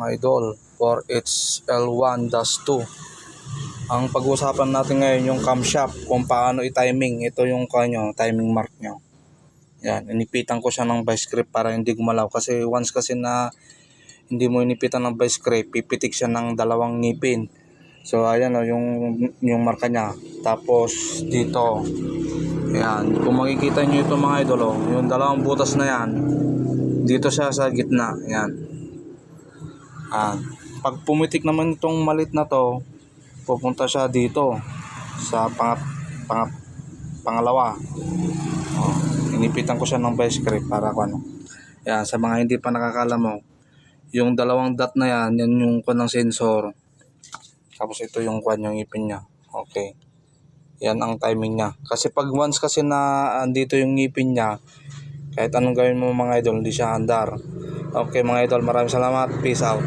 mga idol, 4HL1-2. Ang pag-uusapan natin ngayon yung camshaft, kung paano i-timing. Ito yung timing mark nyo. Yan, inipitan ko siya ng vice grip para hindi gumalaw. Kasi once kasi na hindi mo inipitan ng vice grip, pipitik siya ng dalawang ngipin. So ayan o, yung marka niya. Tapos dito, yan, kung makikita nyo ito mga idol, yung dalawang butas na yan, dito siya sa gitna. Yan. Pag pumitik naman itong malit na to, pupunta siya dito sa pangalawa. Inipitan ko siya ng vice grip para yan, sa mga hindi pa nakakaalam mo, yung dalawang dot na yan yung ng sensor. Tapos ito yung yung ipin niya. Okay. Yan ang timing niya. Kasi pag once kasi na andito yung ngipin niya, kahit anong gawin mo mga idol, hindi siya andar. Okay mga idol, maraming salamat. Peace out.